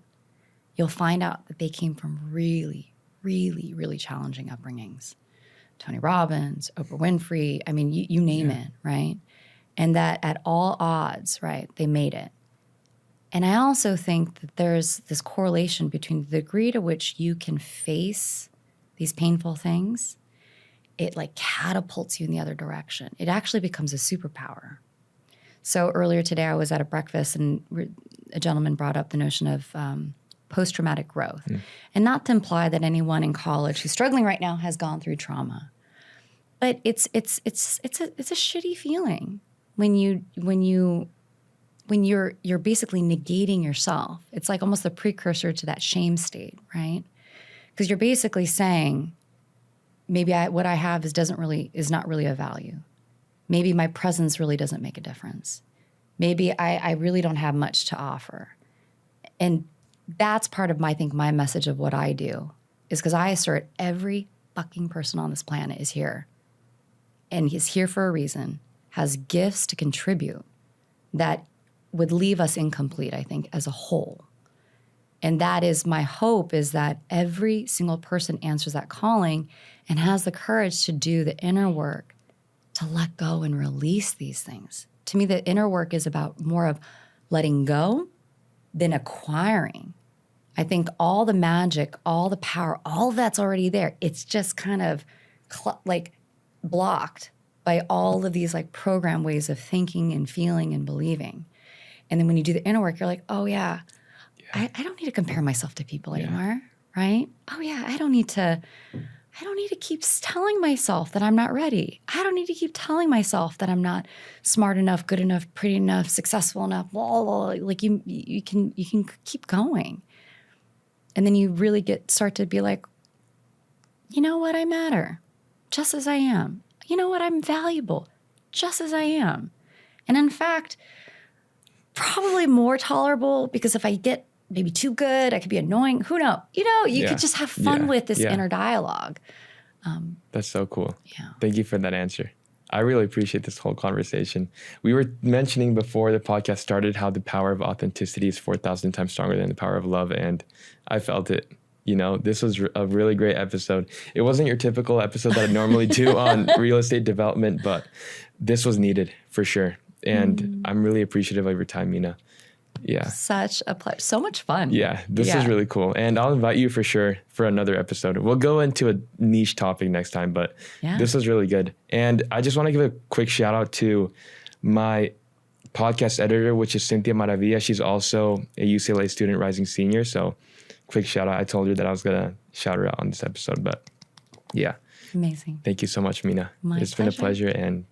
you'll find out that they came from really, really, really challenging upbringings. Tony Robbins, Oprah Winfrey, I mean, you name it, right? And that at all odds, right, they made it. And I also think that there's this correlation between the degree to which you can face these painful things, it like catapults you in the other direction. It actually becomes a superpower. So earlier today, I was at a breakfast and a gentleman brought up the notion of post-traumatic growth. And not to imply that anyone in college who's struggling right now has gone through trauma. But it's a shitty feeling when you're basically negating yourself. It's like almost the precursor to that shame state, right? Because you're basically saying, maybe what I have is not really of value. Maybe my presence really doesn't make a difference. Maybe I really don't have much to offer. And that's part of my message of what I do is because I assert every fucking person on this planet is here. And he's here for a reason, has gifts to contribute that would leave us incomplete, I think, as a whole. And that is my hope, is that every single person answers that calling and has the courage to do the inner work, to let go and release these things. To me, the inner work is about more of letting go than acquiring. I think all the magic, all the power, all that's already there. It's just kind of blocked by all of these like program ways of thinking and feeling and believing. And then when you do the inner work, you're like, oh yeah. I don't need to compare myself to people anymore, right? Oh yeah, I don't need to keep telling myself that I'm not ready. I don't need to keep telling myself that I'm not smart enough, good enough, pretty enough, successful enough. Blah, blah, blah. Like you can keep going. And then you really start to be like, you know what, I matter just as I am. You know what, I'm valuable just as I am. And in fact, probably more tolerable, because if I get maybe too good, I could be annoying. Who knows? You could just have fun with this inner dialogue. That's so cool. Yeah. Thank you for that answer. I really appreciate this whole conversation. We were mentioning before the podcast started how the power of authenticity is 4,000 times stronger than the power of love. And I felt it. This was a really great episode. It wasn't your typical episode that I normally do on real estate development, but this was needed for sure. And I'm really appreciative of your time, Meena. Yeah. Such a pleasure. So much fun. Yeah, this is really cool. And I'll invite you for sure for another episode. We'll go into a niche topic next time, but this was really good. And I just want to give a quick shout out to my podcast editor, which is Cynthia Maravilla. She's also a UCLA student, rising senior. So quick shout out. I told her that I was going to shout her out on this episode, but yeah. Amazing. Thank you so much, Meena. It's been a pleasure. And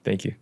thank you.